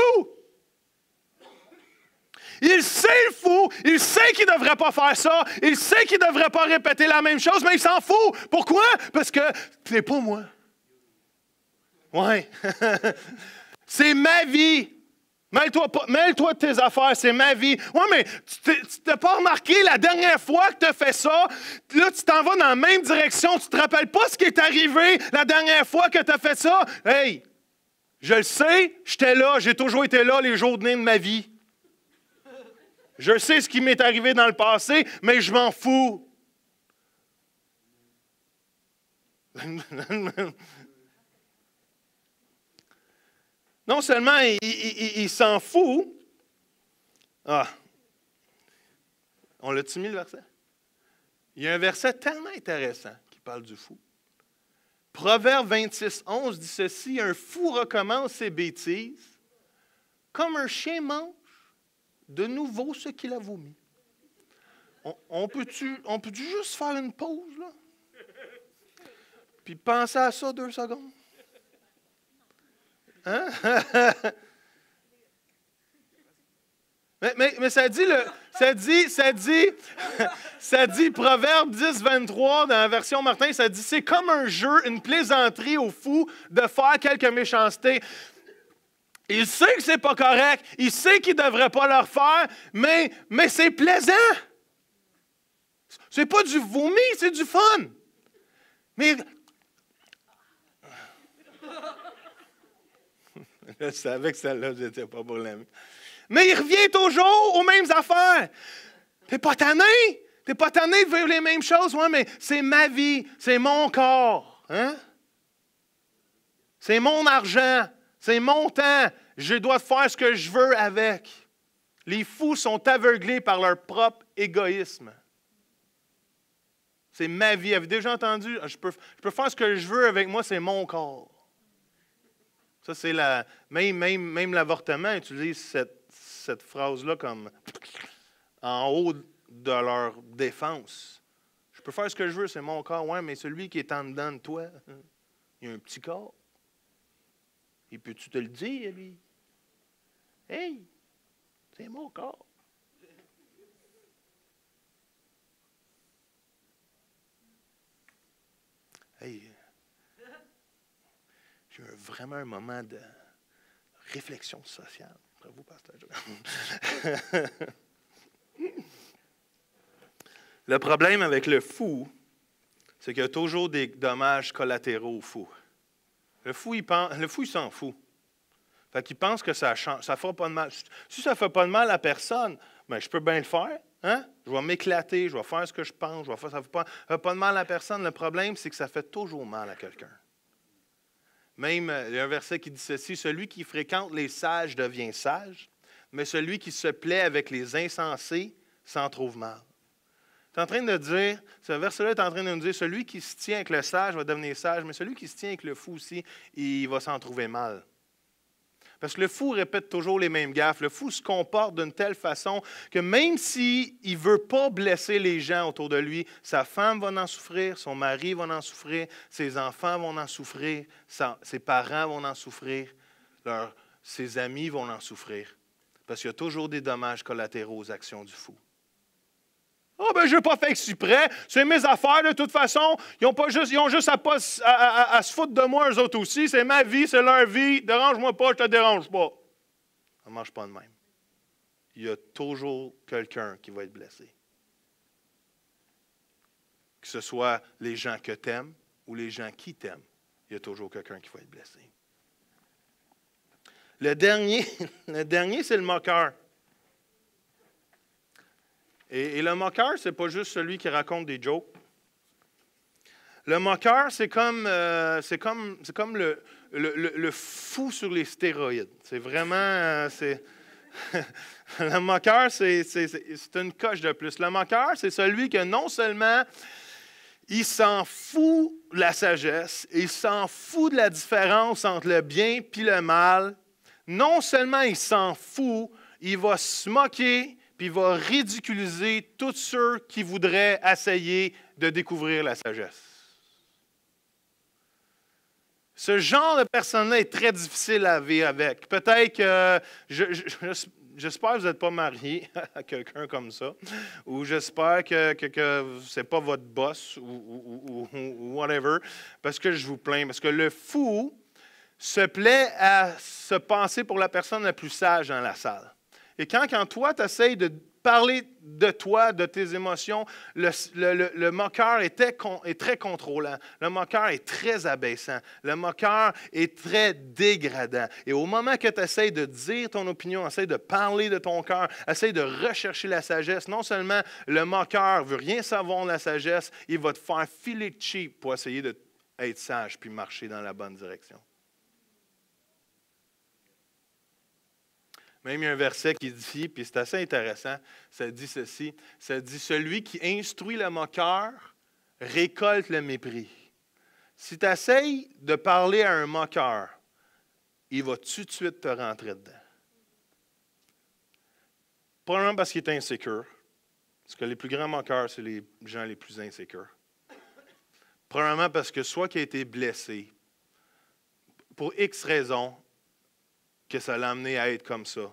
Il sait le fou, il sait qu'il ne devrait pas faire ça, il sait qu'il ne devrait pas répéter la même chose, mais il s'en fout. Pourquoi? Parce que c'est pas moi. Ouais. C'est ma vie. Mêle-toi de tes affaires, c'est ma vie. Oui, mais tu t'as pas remarqué la dernière fois que tu as fait ça, là, tu t'en vas dans la même direction. Tu te rappelles pas ce qui est arrivé la dernière fois que tu as fait ça? Hey, je le sais, j'étais là, j'ai toujours été là les jours de ma vie. Je sais ce qui m'est arrivé dans le passé, mais je m'en fous. Non seulement il s'en fout. Ah, on l'a-tu mis le verset? Il y a un verset tellement intéressant qui parle du fou. Proverbe 26, 11 dit ceci, un fou recommence ses bêtises, comme un chien mange de nouveau ce qu'il a vomi. On peut-tu juste faire une pause, là? Puis penser à ça 2 secondes? Hein? mais ça dit, ça dit Proverbe 10, 23 dans la version Martin, ça dit c'est comme un jeu, une plaisanterie au fou de faire quelques méchancetés. Il sait que c'est pas correct, il sait qu'il ne devrait pas leur faire, mais c'est plaisant. C'est pas du vomi, c'est du fun. Mais je savais que celle-là, je n'étais pas pour l'aimer. Mais il revient toujours aux mêmes affaires. T'es pas tanné? T'es pas tanné de vivre les mêmes choses? Oui, mais c'est ma vie, c'est mon corps. Hein? C'est mon argent, c'est mon temps. Je dois faire ce que je veux avec. Les fous sont aveuglés par leur propre égoïsme. C'est ma vie. Avez-vous déjà entendu? Je peux faire ce que je veux avec moi, c'est mon corps. Ça, c'est même l'avortement utilise cette phrase-là comme en haut de leur défense. Je peux faire ce que je veux, c'est mon corps. Oui, mais celui qui est en dedans de toi, il a un petit corps. Et peux-tu te le dire, lui? Hey, c'est mon corps. Hey, j'ai vraiment un moment de réflexion sociale. Après vous, pasteur. Le problème avec le fou, c'est qu'il y a toujours des dommages collatéraux au fou. Le fou, il s'en fout. Fait qu'il pense que ça ne fera pas de mal. Si ça ne fait pas de mal à personne, bien, je peux bien le faire. Hein? Je vais m'éclater, je vais faire ce que je pense, ça ne fait pas de mal à personne. Le problème, c'est que ça fait toujours mal à quelqu'un. Même, il y a un verset qui dit ceci, « Celui qui fréquente les sages devient sage, mais celui qui se plaît avec les insensés s'en trouve mal. » Tu es en train de dire, ce verset-là est en train de nous dire, celui qui se tient avec le sage va devenir sage, mais celui qui se tient avec le fou aussi, il va s'en trouver mal. Parce que le fou répète toujours les mêmes gaffes. Le fou se comporte d'une telle façon que même s'il ne veut pas blesser les gens autour de lui, sa femme va en souffrir, son mari va en souffrir, ses enfants vont en souffrir, ses parents vont en souffrir, ses amis vont en souffrir. Parce qu'il y a toujours des dommages collatéraux aux actions du fou. « Ah, ben je n'ai pas fait exprès, c'est mes affaires de toute façon, ils ont juste à se foutre de moi eux autres aussi, c'est ma vie, c'est leur vie, dérange-moi pas, je te dérange pas. » Ça ne marche pas de même. Il y a toujours quelqu'un qui va être blessé. Que ce soit les gens que tu aimes ou les gens qui t'aiment, il y a toujours quelqu'un qui va être blessé. Le dernier, c'est le moqueur. Et le moqueur, ce n'est pas juste celui qui raconte des jokes. Le moqueur, c'est comme le fou sur les stéroïdes. C'est vraiment... le moqueur, c'est une coche de plus. Le moqueur, c'est celui que non seulement il s'en fout de la sagesse, il s'en fout de la différence entre le bien et le mal. Non seulement il s'en fout, il va se moquer, puis il va ridiculiser tous ceux qui voudraient essayer de découvrir la sagesse. Ce genre de personne-là est très difficile à vivre avec. Peut-être que, j'espère que vous n'êtes pas marié à quelqu'un comme ça, ou j'espère que ce n'est pas votre boss ou whatever, parce que je vous plains. Parce que le fou, se plaît à se penser pour la personne la plus sage dans la salle. Et quand toi, tu essaies de parler de toi, de tes émotions, le moqueur est très contrôlant. Le moqueur est très abaissant. Le moqueur est très dégradant. Et au moment que tu essaies de dire ton opinion, essaies de parler de ton cœur, essaies de rechercher la sagesse, non seulement le moqueur ne veut rien savoir de la sagesse, il va te faire filer cheap pour essayer d'être sage puis marcher dans la bonne direction. Même il y a un verset qui dit, puis c'est assez intéressant, ça dit ceci, ça dit « Celui qui instruit le moqueur récolte le mépris. » Si tu essayes de parler à un moqueur, il va tout de suite te rentrer dedans. Probablement parce qu'il est insécure, parce que les plus grands moqueurs, c'est les gens les plus insécures. Probablement parce que soit qu'il a été blessé, pour X raisons, que ça l'a amené à être comme ça.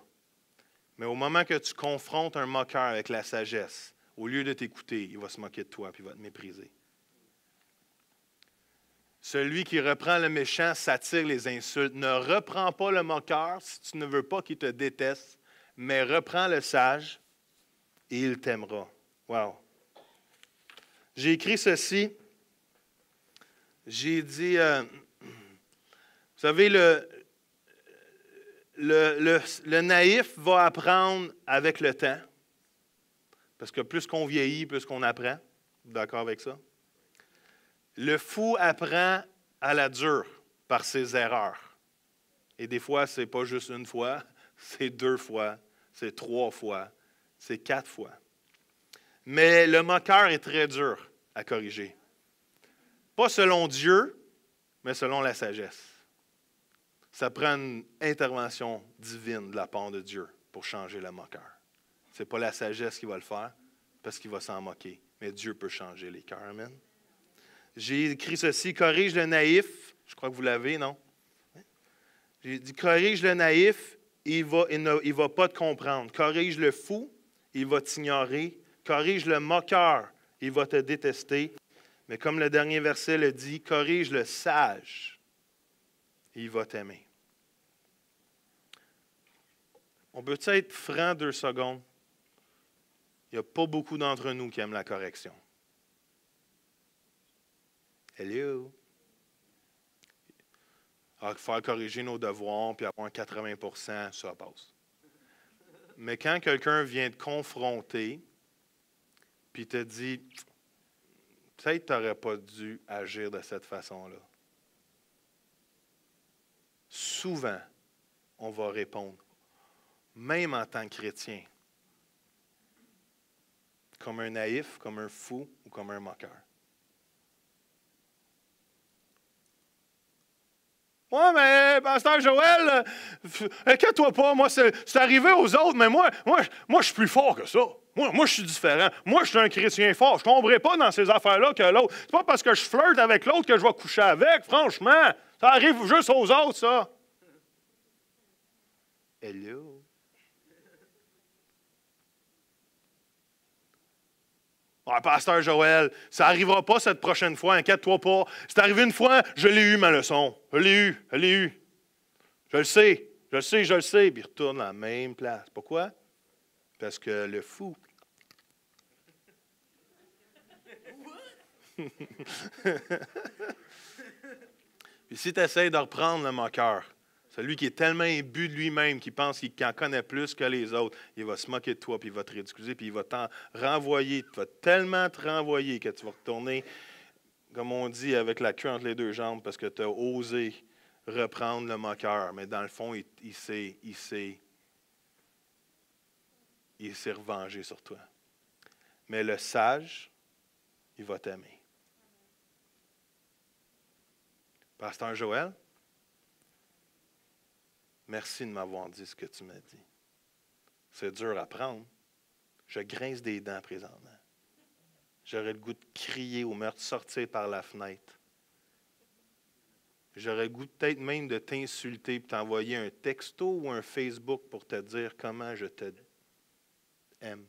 Mais au moment que tu confrontes un moqueur avec la sagesse, au lieu de t'écouter, il va se moquer de toi et il va te mépriser. Celui qui reprend le méchant s'attire les insultes. Ne reprends pas le moqueur si tu ne veux pas qu'il te déteste, mais reprends le sage et il t'aimera. Wow! J'ai écrit ceci. J'ai dit, vous savez, le naïf va apprendre avec le temps. Parce que plus qu'on vieillit, plus qu'on apprend. D'accord avec ça? Le fou apprend à la dure par ses erreurs. Et des fois, ce n'est pas juste une fois, c'est 2 fois, c'est 3 fois, c'est 4 fois. Mais le moqueur est très dur à corriger. Pas selon Dieu, mais selon la sagesse. Ça prend une intervention divine de la part de Dieu pour changer le moqueur. Ce n'est pas la sagesse qui va le faire, parce qu'il va s'en moquer. Mais Dieu peut changer les cœurs. Amen. J'ai écrit ceci, corrige le naïf. Je crois que vous l'avez, non? J'ai dit, corrige le naïf, il ne va pas te comprendre. Corrige le fou, il va t'ignorer. Corrige le moqueur, il va te détester. Mais comme le dernier verset le dit, corrige le sage, il va t'aimer. On peut être franc 2 secondes? Il n'y a pas beaucoup d'entre nous qui aiment la correction. Hello? Alors, faire corriger nos devoirs puis avoir un 80 %, ça passe. Mais quand quelqu'un vient te confronter puis te dit, peut-être que tu n'aurais pas dû agir de cette façon-là. Souvent, on va répondre, même en tant que chrétien, comme un naïf, comme un fou ou comme un moqueur. Ouais, mais pasteur Joël, inquiète-toi pas, moi, c'est arrivé aux autres, mais moi, je suis plus fort que ça. Moi, je suis différent. Moi, je suis un chrétien fort. Je ne tomberai pas dans ces affaires-là que l'autre. C'est pas parce que je flirte avec l'autre que je vais coucher avec, franchement. Ça arrive juste aux autres, ça. Hello? Ah, pasteur Joël, ça n'arrivera pas cette prochaine fois, inquiète-toi pas. C'est arrivé une fois, je l'ai eu ma leçon. Je l'ai eu. Je le sais. Puis il retourne à la même place. Pourquoi? Parce que le fou. Puis si tu essaies de reprendre le moqueur, celui qui est tellement imbu de lui-même, qui pense qu'il en connaît plus que les autres, il va se moquer de toi, puis il va te ridiculiser, puis il va t'en renvoyer. Il va tellement te renvoyer que tu vas retourner, comme on dit, avec la queue entre les 2 jambes, parce que tu as osé reprendre le moqueur. Mais dans le fond, il s'est revengé sur toi. Mais le sage, il va t'aimer. Pasteur Joël, merci de m'avoir dit ce que tu m'as dit. C'est dur à prendre. Je grince des dents présentement. J'aurais le goût de crier au meurtre, de sortir par la fenêtre. J'aurais le goût peut-être même de t'insulter et t'envoyer un texto ou un Facebook pour te dire comment je te aime.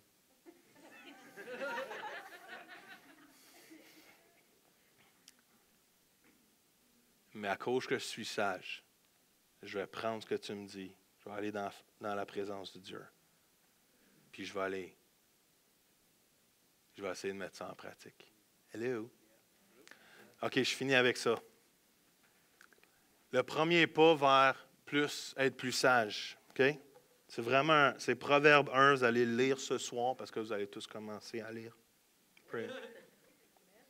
Mais à cause que je suis sage, je vais prendre ce que tu me dis. Je vais aller dans la présence de Dieu. Puis je vais essayer de mettre ça en pratique. Hello? OK, je finis avec ça. Le premier pas vers être plus sage. OK? C'est Proverbe 1, vous allez le lire ce soir parce que vous allez tous commencer à lire. Pray.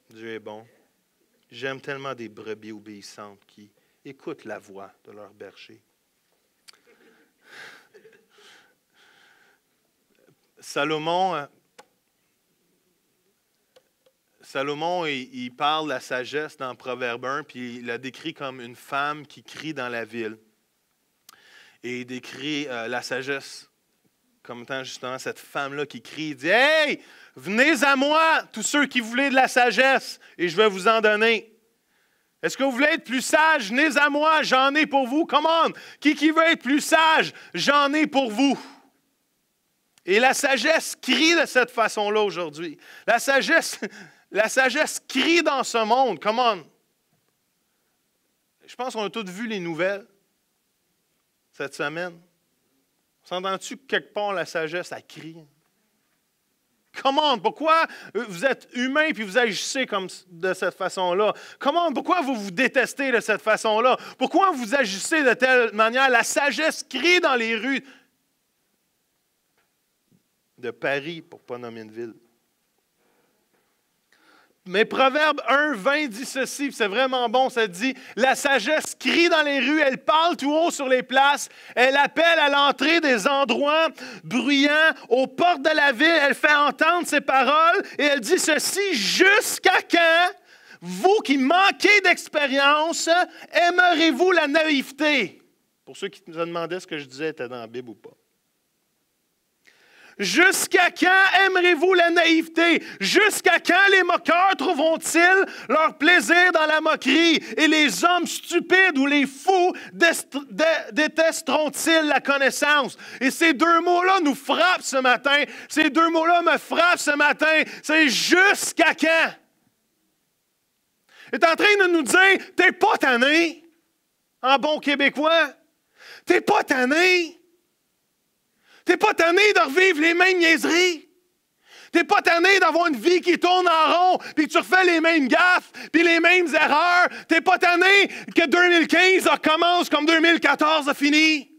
Dieu est bon. J'aime tellement des brebis obéissantes qui écoutent la voix de leur berger. Salomon, il parle de la sagesse dans Proverbe 1, puis il la décrit comme une femme qui crie dans la ville. Et il décrit la sagesse comme étant justement cette femme-là qui crie, il dit « Hey, venez à moi, tous ceux qui voulaient de la sagesse, et je vais vous en donner. Est-ce que vous voulez être plus sage? Venez à moi, j'en ai pour vous. Come on! Qui veut être plus sage? J'en ai pour vous. » Et la sagesse crie de cette façon-là aujourd'hui. La sagesse crie dans ce monde. Come on! Je pense qu'on a tous vu les nouvelles cette semaine. S'entends-tu que quelque part la sagesse, elle crie? Comment? Pourquoi vous êtes humain et vous agissez de cette façon-là? Comment? Pourquoi vous vous détestez de cette façon-là? Pourquoi vous agissez de telle manière? La sagesse crie dans les rues de Paris, pour ne pas nommer une ville. Mais Proverbe 1, 20 dit ceci, c'est vraiment bon, ça dit « La sagesse crie dans les rues, elle parle tout haut sur les places, elle appelle à l'entrée des endroits bruyants, aux portes de la ville, elle fait entendre ses paroles, et elle dit ceci, « Jusqu'à quand, vous qui manquez d'expérience, aimerez-vous la naïveté? » Pour ceux qui nous ont demandé ce que je disais était dans la Bible ou pas. Jusqu'à quand aimerez-vous la naïveté? Jusqu'à quand les moqueurs trouveront-ils leur plaisir dans la moquerie? Et les hommes stupides ou les fous détesteront-ils la connaissance? Et ces deux mots-là nous frappent ce matin. Ces deux mots-là me frappent ce matin. C'est jusqu'à quand? Il est en train de nous dire, t'es pas tanné, en bon québécois. T'es pas tanné. T'es pas tanné de revivre les mêmes niaiseries. T'es pas tanné d'avoir une vie qui tourne en rond, puis que tu refais les mêmes gaffes, puis les mêmes erreurs. T'es pas tanné que 2015 recommence comme 2014 a fini.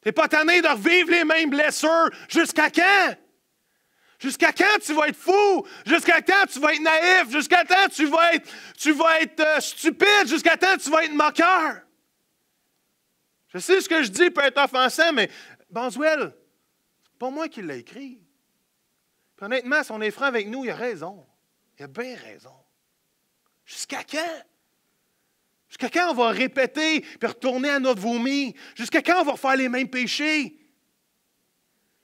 T'es pas tanné de revivre les mêmes blessures. Jusqu'à quand? Jusqu'à quand tu vas être fou? Jusqu'à quand tu vas être naïf? Jusqu'à quand tu vas être stupide? Jusqu'à quand tu vas être moqueur? Je sais ce que je dis peut être offensant, mais Boswell, c'est pas moi qui l'ai écrit. Puis honnêtement, si on est franc avec nous, il a raison. Il a bien raison. Jusqu'à quand? Jusqu'à quand on va répéter puis retourner à notre vomi? Jusqu'à quand on va refaire les mêmes péchés?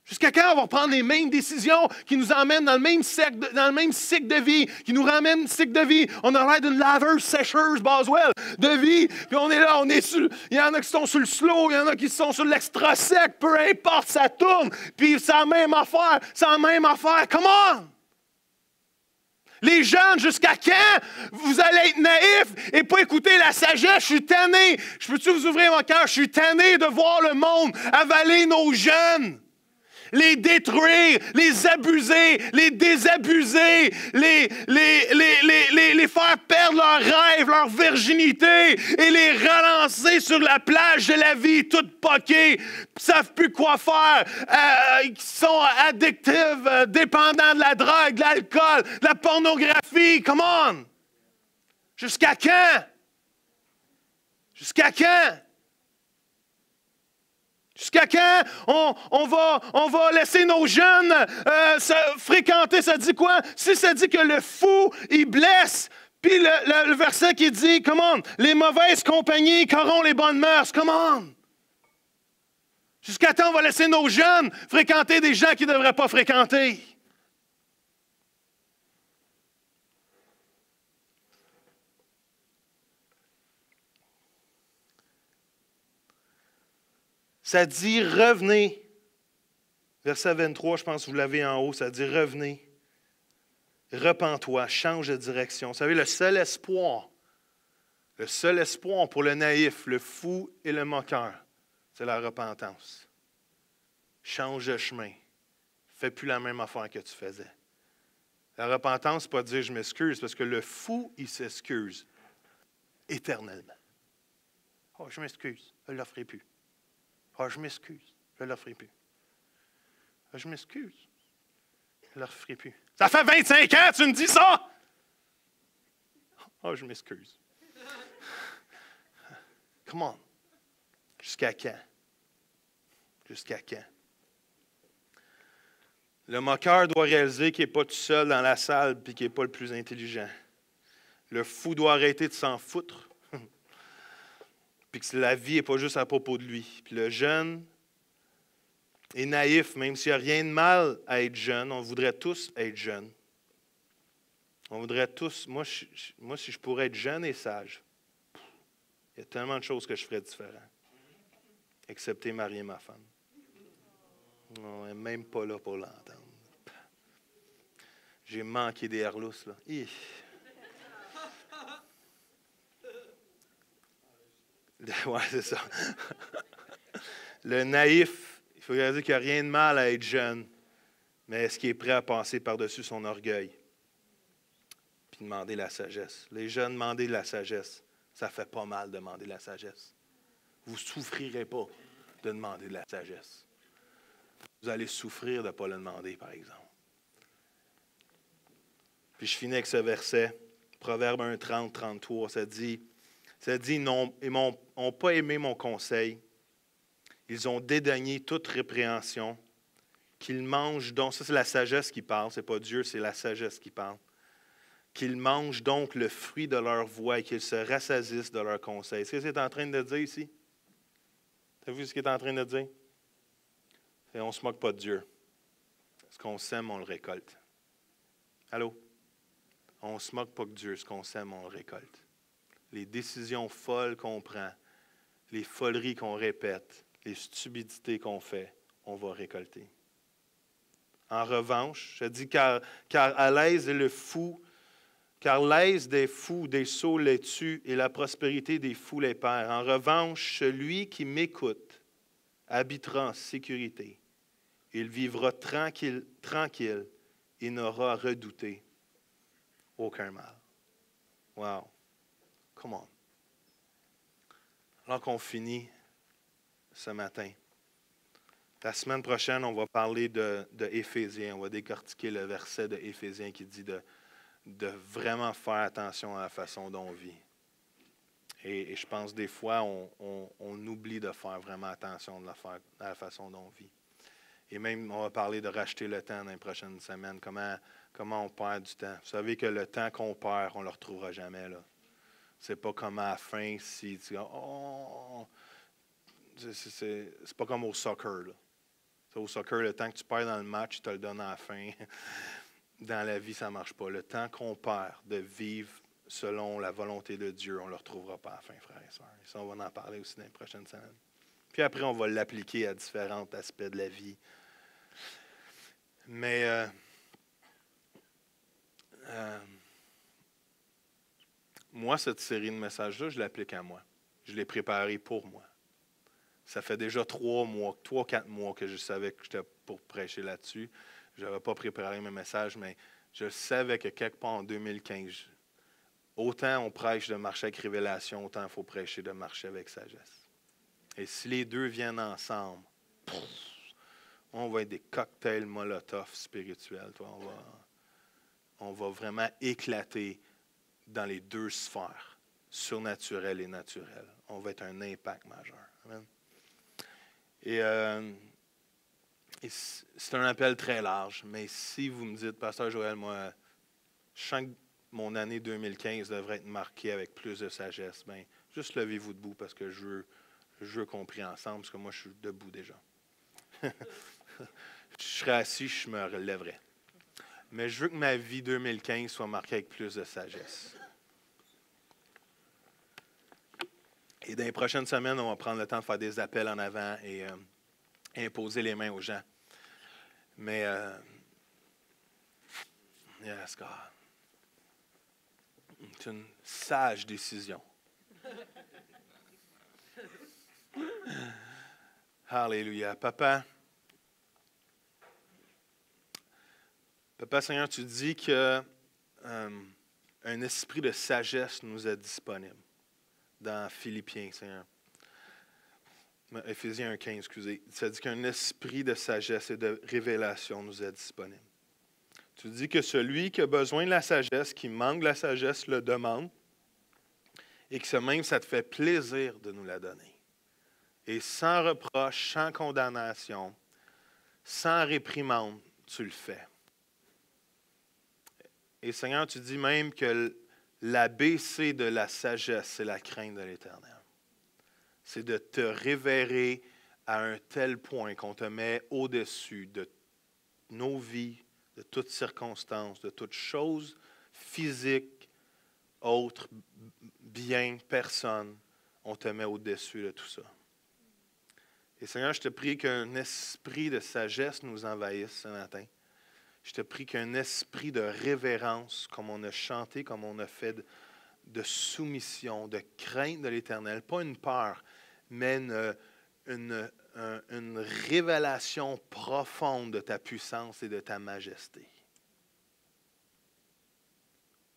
Jusqu'à quand on va prendre les mêmes décisions qui nous emmènent dans le même cycle de vie, qui nous ramènent cycle de vie? On a l'air d'une laveuse sécheuse, Boswell, de vie. Puis on est là, il y en a qui sont sur le slow, il y en a qui sont sur l'extra sec, peu importe, ça tourne. Puis c'est la même affaire, Come on! Les jeunes, jusqu'à quand vous allez être naïfs et pas écouter la sagesse? Je suis tanné. Je peux-tu vous ouvrir mon cœur? Je suis tanné de voir le monde avaler nos jeunes. Les détruire, les abuser, les désabuser, les faire perdre leurs rêves, leur virginité et les relancer sur la plage de la vie, toutes poquées, qui ne savent plus quoi faire, qui sont addictifs, dépendants de la drogue, de l'alcool, de la pornographie. Come on! Jusqu'à quand? Jusqu'à quand? Jusqu'à quand on va laisser nos jeunes se fréquenter? Ça dit quoi? Si ça dit que le fou, il blesse, puis le verset qui dit, come on, les mauvaises compagnies corrompent les bonnes mœurs, come on. Jusqu'à quand on va laisser nos jeunes fréquenter des gens qui ne devraient pas fréquenter? Ça dit revenez. Verset 23, je pense que vous l'avez en haut, ça dit revenez. Repens-toi, change de direction. Vous savez, le seul espoir Le seul espoir pour le naïf, le fou et le moqueur, c'est la repentance. Change de chemin. Fais plus la même affaire que tu faisais. La repentance, c'est pas dire je m'excuse, parce que le fou, il s'excuse éternellement. Oh, je m'excuse, je ne le ferai plus. Oh, je m'excuse, je ne le ferai plus. Oh, je m'excuse, je ne le ferai plus. Ça fait 25 ans, tu me dis ça? Oh, je m'excuse. Come on. Jusqu'à quand? Jusqu'à quand? Le moqueur doit réaliser qu'il n'est pas tout seul dans la salle et qu'il n'est pas le plus intelligent. Le fou doit arrêter de s'en foutre. Puis que la vie n'est pas juste à propos de lui. Puis le jeune est naïf, même s'il n'y a rien de mal à être jeune. On voudrait tous être jeunes. On voudrait tous... Moi, si je pourrais être jeune et sage, il y a tellement de choses que je ferais différent. Excepté marier ma femme. On n'est même pas là pour l'entendre. J'ai manqué des herlousses, là. Ouais, c'est ça. Le naïf, il faut dire qu'il n'y a rien de mal à être jeune, mais est-ce qu'il est prêt à passer par-dessus son orgueil? Puis demander la sagesse. Les jeunes, demandez de la sagesse. Ça fait pas mal de demander la sagesse. Vous ne souffrirez pas de demander de la sagesse. Vous allez souffrir de ne pas le demander, par exemple. Puis je finis avec ce verset, Proverbe 1, 30, 33, ça dit, ils n'ont pas aimé mon conseil, ils ont dédaigné toute répréhension, qu'ils mangent donc, ça c'est la sagesse qui parle, ce n'est pas Dieu, c'est la sagesse qui parle, qu'ils mangent donc le fruit de leur voix et qu'ils se rassasissent de leur conseil. C'est ce qu'il est en train de dire ici? Tu as vu ce qu'il est en train de dire? Et on ne se moque pas de Dieu. Ce qu'on sème, on le récolte. Allô? On ne se moque pas de Dieu. Ce qu'on sème, on le récolte. Les décisions folles qu'on prend, les foleries qu'on répète, les stupidités qu'on fait, on va récolter. En revanche, je dis car à l'aise est le fou, car l'aise des fous, des sots les tue, et la prospérité des fous les perd. En revanche, celui qui m'écoute habitera en sécurité. Il vivra tranquille et n'aura à redouter aucun mal. Wow. Come on. Alors qu'on finit ce matin, la semaine prochaine, on va parler de Éphésiens. On va décortiquer le verset de Éphésiens qui dit de vraiment faire attention à la façon dont on vit. Et je pense des fois, on oublie de faire vraiment attention à la façon dont on vit. Et même, on va parler de racheter le temps dans les prochaines semaines. Comment on perd du temps. Vous savez que le temps qu'on perd, on ne le retrouvera jamais. Là. C'est pas comme à la fin, si tu dis, oh, c'est pas comme au soccer. Là. Au soccer, le temps que tu perds dans le match, tu te le donnes à la fin. Dans la vie, ça ne marche pas. Le temps qu'on perd de vivre selon la volonté de Dieu, on ne le retrouvera pas à la fin, frères et sœurs. Et ça, on va en parler aussi dans les prochaines semaines. Puis après, on va l'appliquer à différents aspects de la vie. Mais moi, cette série de messages-là, je l'applique à moi. Je l'ai préparée pour moi. Ça fait déjà 3-4 mois que je savais que j'étais pour prêcher là-dessus. Je n'avais pas préparé mes messages, mais je savais que quelque part en 2015, autant on prêche de marcher avec révélation, autant il faut prêcher de marcher avec sagesse. Et si les deux viennent ensemble, on va être des cocktails Molotov spirituels. On va vraiment éclater dans les deux sphères, surnaturelles et naturelles. On va être un impact majeur. Amen. Et c'est un appel très large, mais si vous me dites, Pasteur Joël, moi, je sens que mon année 2015 devrait être marquée avec plus de sagesse, bien, juste levez-vous debout parce que je veux qu'on prie ensemble, parce que moi, je suis debout déjà. Je serais assis, je me relèverais. Mais je veux que ma vie 2015 soit marquée avec plus de sagesse. Et dans les prochaines semaines, on va prendre le temps de faire des appels en avant et imposer les mains aux gens. Mais, yes, God. C'est une sage décision Alléluia. Papa, Seigneur, tu dis que un esprit de sagesse nous est disponible dans Philippiens, Seigneur. Éphésiens 1,15, excusez. Ça dit qu'un esprit de sagesse et de révélation nous est disponible. Tu dis que celui qui a besoin de la sagesse, qui manque de la sagesse, le demande, et que même ça te fait plaisir de nous la donner. Et sans reproche, sans condamnation, sans réprimande, tu le fais. Et Seigneur, tu dis même que l'ABC de la sagesse, c'est la crainte de l'Éternel. C'est de te révérer à un tel point qu'on te met au-dessus de nos vies, de toutes circonstances, de toutes choses physiques, autres, biens, personnes. On te met au-dessus de tout ça. Et Seigneur, je te prie qu'un esprit de sagesse nous envahisse ce matin. Je te prie qu'un esprit de révérence, comme on a chanté, comme on a fait de soumission, de crainte de l'Éternel, pas une peur, mais une révélation profonde de ta puissance et de ta majesté,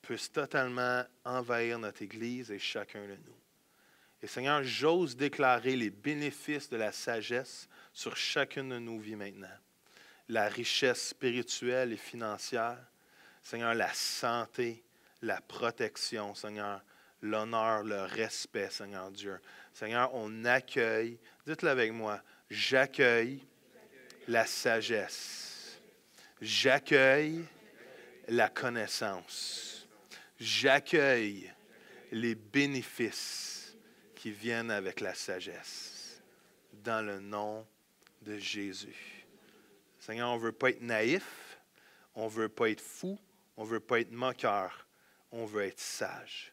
puisse totalement envahir notre Église et chacun de nous. Et Seigneur, j'ose déclarer les bénéfices de la sagesse sur chacune de nos vies maintenant. La richesse spirituelle et financière, Seigneur, la santé, la protection, Seigneur, l'honneur, le respect, Seigneur Dieu. Seigneur, on accueille, dites-le avec moi, j'accueille la sagesse. J'accueille la connaissance. J'accueille les bénéfices qui viennent avec la sagesse. Dans le nom de Jésus. Seigneur, on ne veut pas être naïf, on ne veut pas être fou, on ne veut pas être moqueur, on veut être sage.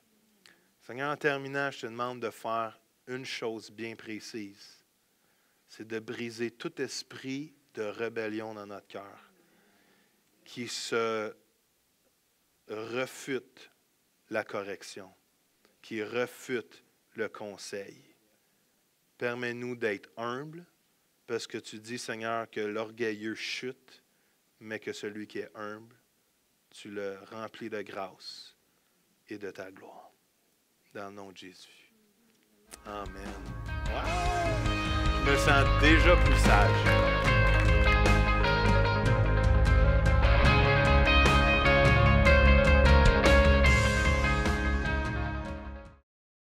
Seigneur, en terminant, je te demande de faire une chose bien précise. C'est de briser tout esprit de rébellion dans notre cœur qui se refute la correction, qui refute le conseil. Permets-nous d'être humbles, parce que tu dis, Seigneur, que l'orgueilleux chute, mais que celui qui est humble, tu le remplis de grâce et de ta gloire. Dans le nom de Jésus. Amen. Wow! Je me sens déjà plus sage.